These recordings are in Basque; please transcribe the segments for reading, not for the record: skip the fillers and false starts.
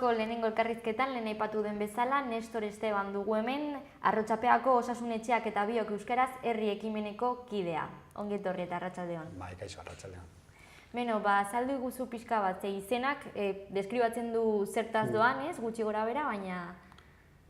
gaurko lehenengo elkarrizketan lehen aipatu den bezala Nestor Esteban dugu hemen, Arrotxapeako Osasun Etxeak eta Biok Euskaraz herri ekimeneko kidea. Ongi etorri eta arratsaldeon. Bai, kaixo arratsaldeon. Beno, azaldu iguzu pixka bat, izenak deskribatzen du zertaz doan, ez, gutxi gora bera, baina...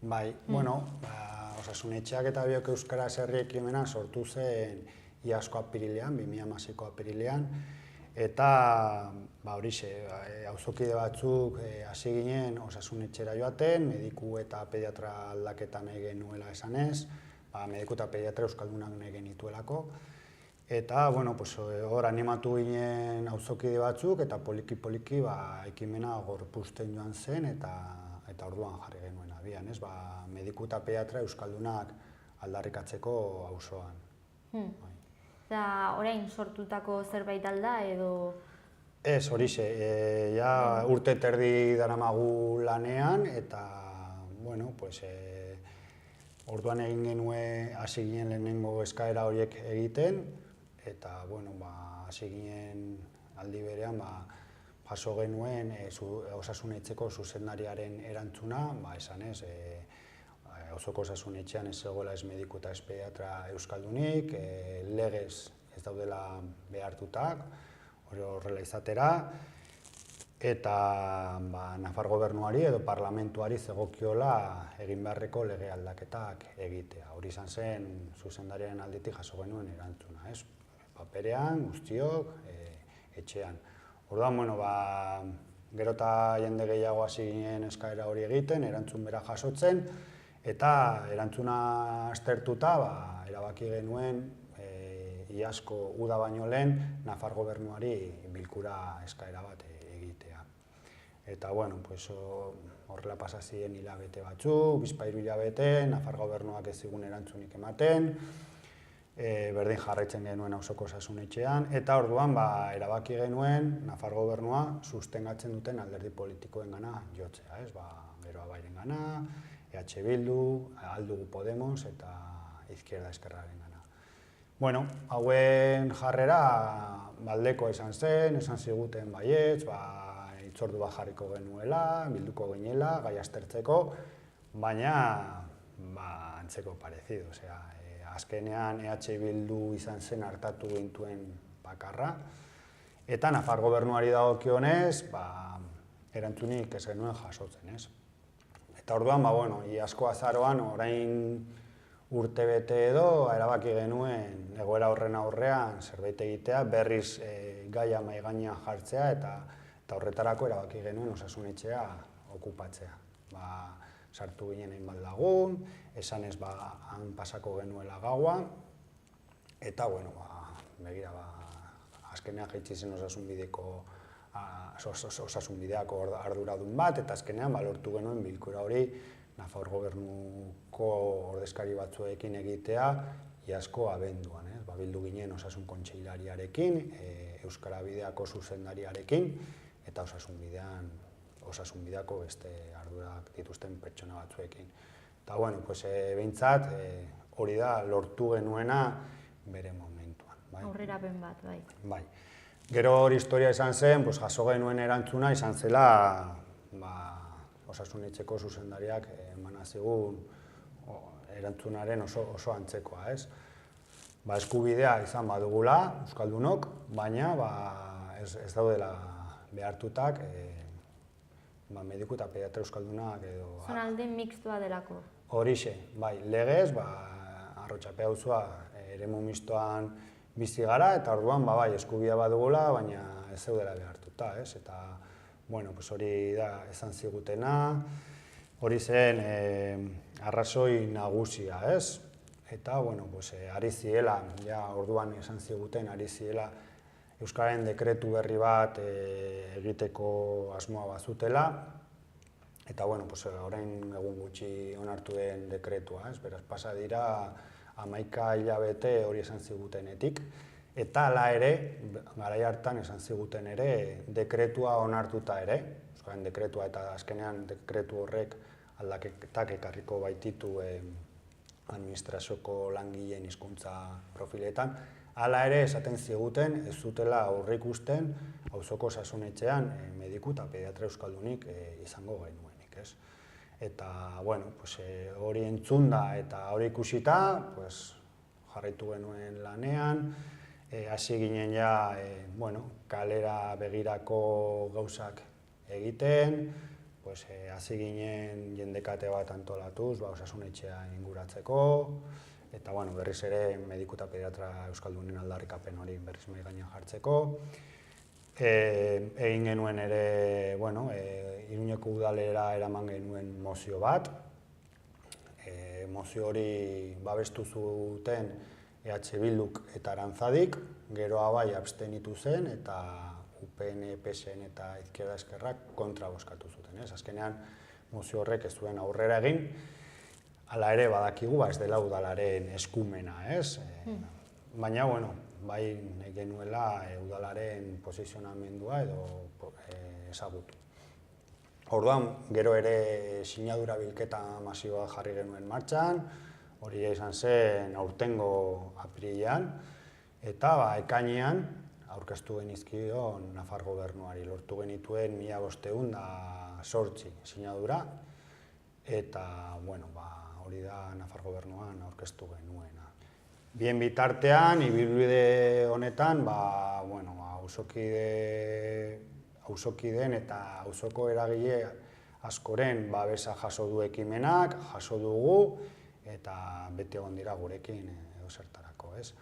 Bai, Osasun Etxeak eta Biok Euskaraz herri ekimena sortu zen iazko apirilean, 2016ko apirilean, eta horixe, auzokide batzuk hasi ginen osasun etxera joaten, mediku eta pediatra aldaketa nahi genuela esanez, mediku eta pediatra euskaldunak nahi genituelako, eta hor animatu ginen auzokide batzuk eta poliki-poliki ekimena gorpuzten joan zen eta orduan jarri genuen abian, mediku eta pediatra euskaldunak aldarrikatzeko auzoan. Eta orain sortutako zerbait alda edo... Ez, horixe, urte terdi daramagu lanean eta, orduan egin genuen hasi ginen lehenengo eskaera horiek egiten eta, hasi ginen aldi berean, jaso genuen osasun etxeko zuzendariaren erantzuna, esanez, auzoko osasun etxean ez zegoela ez mediku eta ez pediatra euskaldunik, legez ez daudela behartutak, horrela izatera, eta Nafar gobernuari edo parlamentuari zegokiola egin beharreko lege aldaketak egitea. Hori izan zen zuzendariaren aldetik jaso genuen erantzuna, paperean, guztiok, etxean. Orduan, gero eta jende gehiago hasi ginen eskaera hori egiten, erantzun bera jasotzen, eta erantzuna aztertuta erabaki genuen iazko uda baino lehen Nafar gobernuari bilkura eskaera bat egitea. Eta horrela pasa ziren hilabete batzuk, bizpahiru hilabete, Nafar gobernuak ez zigun erantzunik ematen, berdin jarraitzen genuen auzoko osasun etxean, eta orduan erabaki genuen Nafar gobernua sustengatzen duten alderdi politikoengana jotzea, Gero Abairen gana, EH Bildu, Aldugu Podemos eta Izquierda Eskerraren gana. Hauen jarrera baldeko izan zen, esan ziguten baietz, hitzordu bat jarriko genuela, bilduko ginela, gai aztertzeko, baina antzeko parezido. Azkenean EH Bildu izan zen hartatu gintuen bakarra, eta Nafar gobernuari dagokionez, erantzunik ez genuen jasotzen, ez? Eta orduan, iazko azaroan, orain urtebete edo, erabaki genuen egoera horren aurrean zerbait egitea, berriz gaia mahai gainean jartzea eta horretarako erabaki genuen osasun etxea okupatzea. Sartu ginen hainbat lagun, esanez han pasako genuela gaua, eta, begira, azkenean jaitsi zen osasunbideako arduradun bat, eta azkenean lortu genuen bilkura hori Nafar gobernuko ordezkari batzuekin egitea iazko abenduan. Bildu ginen osasun kontseilariarekin, Euskara Bideako zuzendariarekin, eta osasunbideako beste ardurak dituzten pertsona batzuekin. Eta, behintzat, hori da lortu genuena bere momentuan. Aurrerapen bat, bai. Bai. Gero hori historia izan zen, jaso genuen erantzuna izan zela osasun etxeko zuzendariak emana zigun erantzunaren oso antzekoa, ez? Eskubidea izan badugula, euskaldunok, baina ez daudela behartutak mediku eta pediatra euskaldunak edo... Zonalde mixtoa delako. Horixe, legez, Arrotxapea auzoa eremu mistoan bizi gara, eta orduan, eskubidea badugula, baina ez zeudela behartuta, ez? Eta, hori da esan zigutena, hori zen arrazoi nagusia, ez? Eta, ari ziela, orduan esan ziguten, ari ziela Euskararen dekretu berri bat egiteko asmoa bazutela, eta, orain egun gutxi onartu den dekretua, ez? Beraz, pasa dira 11 hilabete hori esan zigutenetik, eta hala ere, garai hartan esan ziguten ere, dekretua onartuta ere, Euskararen dekretua eta azkenean dekretu horrek aldaketak ekarriko baititu administrazioko langileen hizkuntza profiletan. Hala ere, esaten ziguten, ez zutela aurreikusten auzoko osasunetxean mediku eta pediatra euskaldunik izango genuenik, ez? Eta, bueno, hori entzunda eta hori ikusita, jarraitu genuen lanean, hasi ginen ja, kalera begirako gauzak egiten, hasi ginen jendekate bat antolatuz, osasunetxea inguratzeko, eta berriz ere mediku eta pediatra euskaldunen aldarrikapen hori berriz mahai gainean jartzeko. Egin genuen ere, Iruñeko udalera eraman genuen mozio bat. Mozio hori babestu zuten EH Bilduk eta Arantzadik, geroa bai abstenitu zen eta UPN, PSN eta Izquierda Esquerrak kontra bozkatu zuten. Azkenean mozio horrek ez zuen aurrera egin, hala ere badakigu ez dela udalaren eskumena, baina, bai nahi genuela udalaren posizionamendua edo ezagutu. Orduan, gero ere sinadura bilketa masiboa jarri genuen martxan, hori izan zen aurtengo apirilean, eta ekainean aurkeztu genizkion Nafar gobernuari. Lortu genituen 1508 sinadura, eta hori da Nafar gobernuan aurkeztu genuena. Bien bitartean, ibilbide honetan, auzokideen eta auzoko eragile askoren babesa jaso du ekimenak, jaso dugu, eta beti egon dira gurekin edozertarako, ez?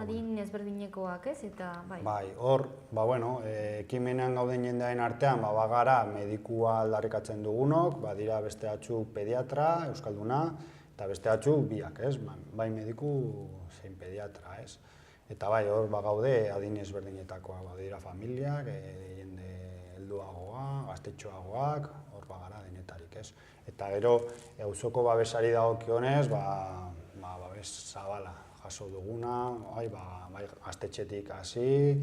Adin ezberdinekoak, ez? Eta, bai. Bai, hor, ekimenean gauden jendearen artean, bagara medikua aldarrikatzen dugunok, badira beste batzuk pediatra, euskalduna, eta beste batzuk biak, ez? Bai mediku zein pediatra, ez? Eta bai, hor bagaude adin ezberdinetakoak, badira familiak, jende helduagoa, gaztetxoagoak, hor bagara denetarik, ez? Eta gero, auzoko babesari dagokionez, babes zabala jaso duguna, bai gaztetxetik hasi,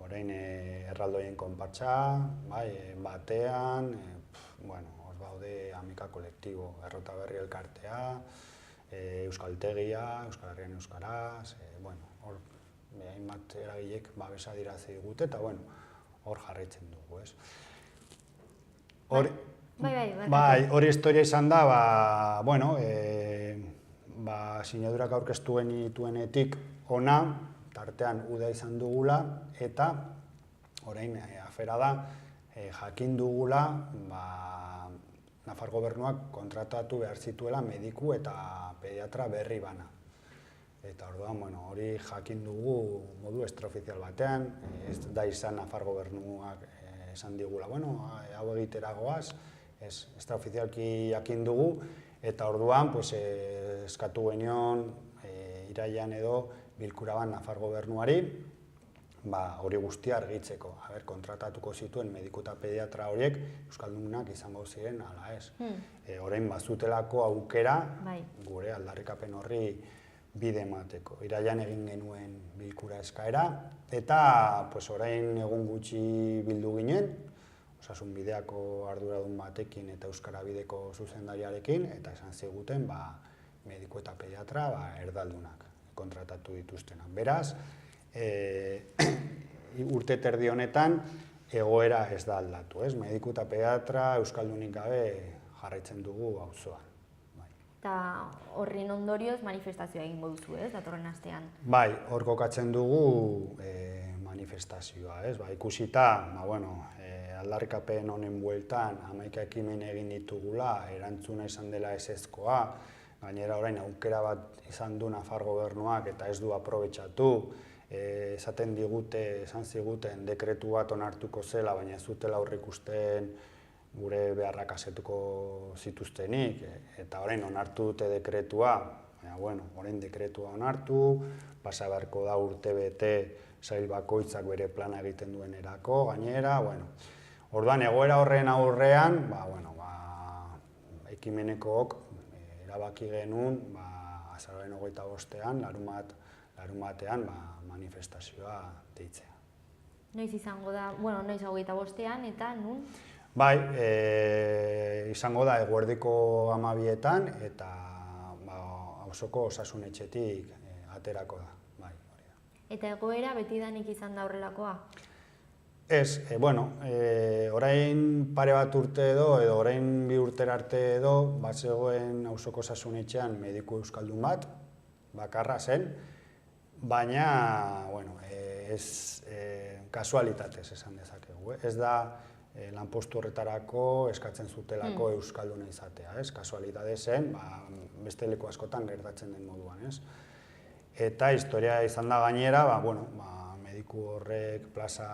orain erraldoien konpartsa, bai batean, hor baude Amika kolektibo, Errota Berri elkartea, Euskaltegia, Euskal Herrian Euskaraz, hor hainbat eragilek babesa dirazi digute eta hor jarraitzen dugu, ez? Bai, hori historia izan da, sinadurak aurkeztu genituenetik ona, tartean uda izan dugula, eta orain afera da, jakin dugula, Nafar gobernuak kontratatu behar zituela mediku eta pediatra berri bana. Eta orduan, hori jakin dugu modu extraofizial batean, ez da izan Nafar gobernuak esan digula, hau egiteragoaz, extraofizialki jakin dugu, eta orduan eskatu genion irailean edo bilkura bat Nafar gobernuari, hori guztia argitzeko, kontratatuko zituen mediku eta pediatra horiek euskaldunak izango ziren ala ez. Orain bazutelako aukera gure aldarrikapen horri bide emateko. Irailean egin genuen bilkura eskaera, eta orain egun gutxi bildu ginen, osasun bideako arduradun batekin eta euskara bideko zuzendariarekin, eta esan ziguten mediku eta pediatra erdaldunak kontratatu dituztenak. Beraz, urte terdi honetan egoera ez da aldatu, ez? Mediku eta pediatra euskaldunik gabe jarraitzen dugu auzoan. Eta horren ondorioz manifestazioa egingo duzu, ez? Datorren astean. Bai, hor kokatzen dugu manifestazioa, ez? Ikusita, aldarrikapen honen bueltan 11 ekimen egin ditugula, erantzuna izan dela ezezkoa, gainera orain aukera bat izan du Nafar gobernuak eta ez du aprobetxatu, esan ziguten dekretu bat onartuko zela, baina ez zutela aurreikusten gure beharrak asetuko zituztenik, eta orain onartu dute dekretua, orain dekretua onartu, pasa beharko da urtebete sail bakoitzak bere plana egiten duenerako, gainera, orduan egoera horren aurrean, ekimenekook erabaki genuen, azaroaren 25ean, larumatean manifestazioa deitzea. Noiz izango da, noiz 25ean eta nun? Bai, izango da eguerdiko 12etan eta osoko osasunetxetik aterako da. Bai, hori da. Eta egoera betidanik izan da horrelakoa? Ez, orain pare bat urte edo orain 2 urtera arte edo, zegoen auzoko osasunetxean mediku euskaldun bat, bakarra zen, baina, ez kasualitatez esan dezakegu. Ez da lanpostu horretarako eskatzen zutelako euskalduna izatea, ez? Kasualitate zen, beste leku askotan gertatzen den moduan, ez? Eta historia izan da gainera, mediku horrek plaza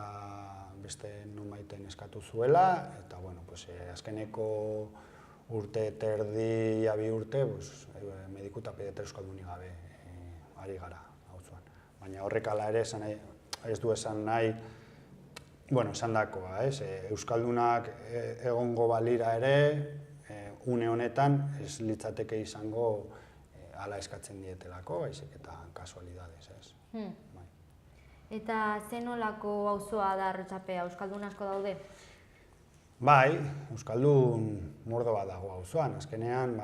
beste nonbaiten eskatu zuela, eta azkeneko urte terdi, 2 urte, mediku eta pediatra euskaldunik gabe ari gara auzoan. Baina horrek hala ere ez du esan nahi, esan dakoa, euskaldunak egongo balira ere, une honetan ez litzateke izango hala eskatzen dietelako, baizik eta kasualidadez, ez. Eta zenolako auzoa da Arrotxapea, euskaldun asko daude? Bai, euskaldun mordo bat dago auzoan. Azkenean,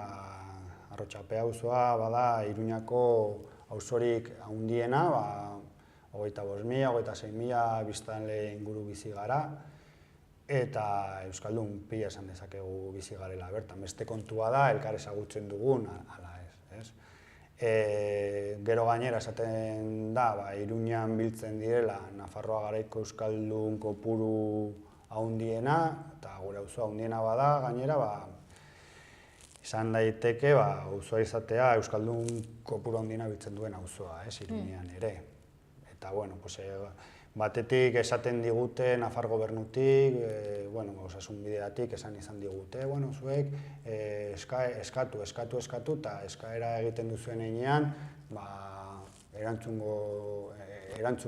Arrotxapea auzoa bada Iruñako auzorik handiena, 25.000, 26.000 biztanle inguru bizi gara, eta euskaldun pila esan dezakegu bizi garela bertan. Beste kontua da, elkar ezagutzen dugun, ala ez. Gero gainera esaten da, Iruñan biltzen direla Nafarroa garaiko euskaldun kopuru handiena, eta gure auzoa handiena bada, gainera, izan daiteke auzoa izatea euskaldun kopuru handiena biltzen duen auzoa, Iruñan ere. Eta, batetik esaten digute Nafar gobernutik, osasun bideatik esan izan digute, zuek eskatu, eta eskaera egiten duzuen heinean, erantzun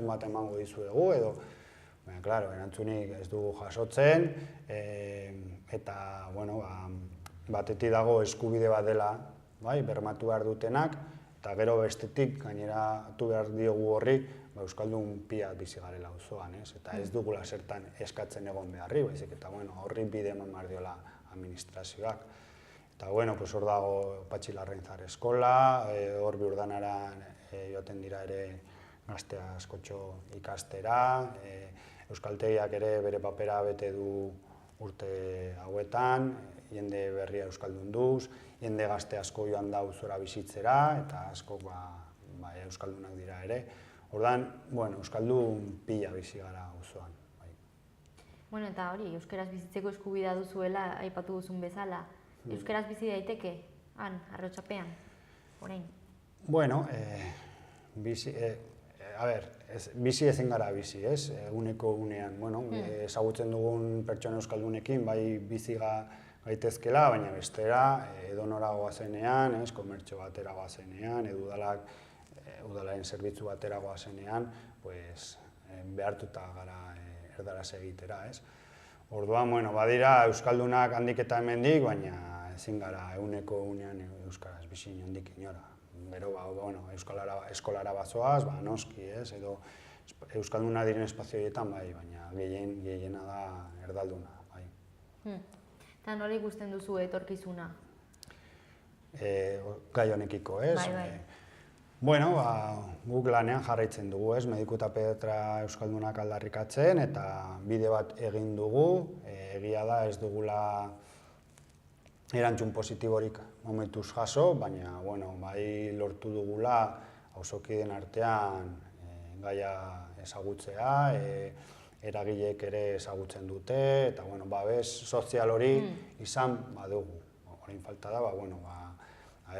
bat emango dizuegu, edo, erantzunik ez dugu jasotzen, eta, batetik dago eskubide bat dela, bermatu behar dutenak, eta gero bestetik gainera atu behar diogu horri, euskaldun pila bizi garela auzoan, eta ez dugula zertan eskatzen egon beharri, baizik eta horri bide eman behar diola administrazioak. Eta hor dago Patxi Larrainzar eskola, hor Biurdanaran joaten dira ere gazte askotxo ikastera, euskaltegiak ere bere papera bete du urte hauetan, jende berria euskaldun duz, jende gazte asko joan da auzora bizitzera, eta asko euskaldunak dira ere. Ordan, euskaldun pila bizi gara auzoan. Eta hori, euskaraz bizitzeko eskubidea duzuela, aipatu duzun bezala. Euskaraz bizi daiteke, han, Arrotxapean, orain? Bizi ezin gara bizi, ez? Eguneko unean, ezagutzen dugun pertsona euskaldunekin, bai bizi gaitezkela, baina bestera, edonora goazenean, komertxo batera goazenean, udalaren zerbitzu batera goazenean, behartuta gara erdaraz egitera, ez? Orduan, badira euskaldunak handik eta hemendik, baina ezin gara eguneko unean euskaraz bizi inondik inora. Gero, eskolara bazoaz, noski, ez? Edo euskalduna diren espazioetan, baina gehiena da erdalduna, bai. Eta nola ikusten duzu etorkizuna? Gai honekiko, ez? Guk lanean jarraitzen dugu, ez? Mediku eta pediatra euskaldunak aldarrikatzen, eta bide bat egin dugu. Egia da ez dugula erantzun positiborik momentuz jaso, baina bai lortu dugula auzokideen artean gaia ezagutzea, eragileek ere ezagutzen dute, eta babes sozial hori izan badugu. Orain falta da,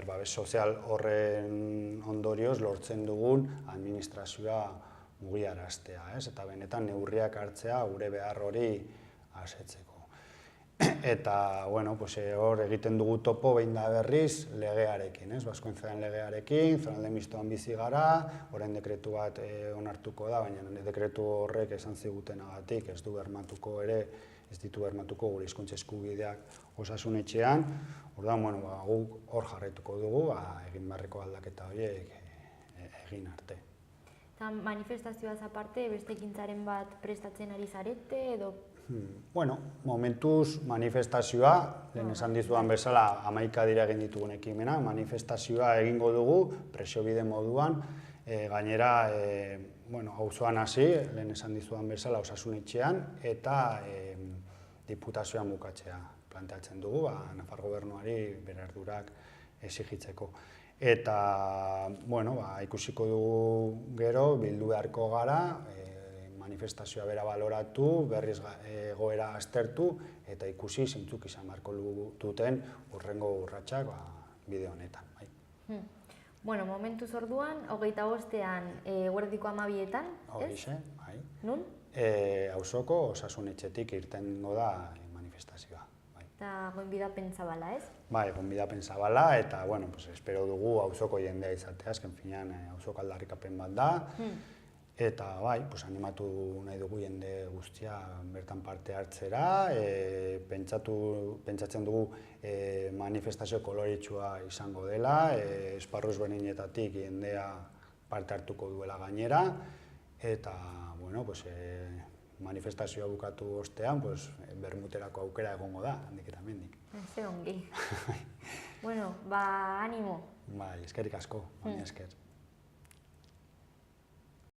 babes sozial horren ondorioz lortzen dugun administrazioa mugiaraztea, eta benetan neurriak hartzea gure behar hori asetzeko. Eta, hor egiten dugu topo behin da berriz legearekin, Baskoen Fedean legearekin, zonalde mistoan bizi gara, orain dekretu bat onartuko da, baina dekretu horrek esan zigutenagatik ez du bermatuko ere, ez ditu bermatuko gure hizkuntza eskubideak osasunetxean. Orduan, guk hor jarraituko dugu, egin beharreko aldaketa horiek egin arte. Eta manifestazioaz aparte, beste ekintzaren bat prestatzen ari zarete, edo Bueno, momentuz manifestazioa, lehen esan dizudan bezala 11 dira egin ditugun ekimena, manifestazioa egingo dugu, presio bide moduan, gainera, auzoan hasi, lehen esan dizudan bezala osasun etxean, eta diputazioan bukatzea planteatzen dugu, Nafar gobernuari bere ardurak exigitzeko. Eta, ikusiko dugu gero, bildu beharko gara, manifestazioa bera baloratu, berriz egoera aztertu, eta ikusi zeintzuk izan beharko duten hurrengo urratsak bide honetan. Bueno, momentuz orduan, 25ean eguerdiko 12etan, ez? Horixe, bai. Nun? Auzoko osasun etxetik irtengo da manifestazioa. Eta gonbidapen zabala, ez? Bai, gonbidapen zabala, eta, espero dugu auzoko jendea izatea, azken finean auzoko aldarrikapen bat da, eta, animatu nahi dugu jende guztia bertan parte hartzera, pentsatzen dugu manifestazio koloritsua izango dela, esparru ezberdinetatik jendea parte hartuko duela gainera, eta, manifestazioa bukatu ostean, bermuterako aukera egongo da, handik eta hemendik. Ze ongi. Bueno, animo. Bai, eskerrik asko, baina esker.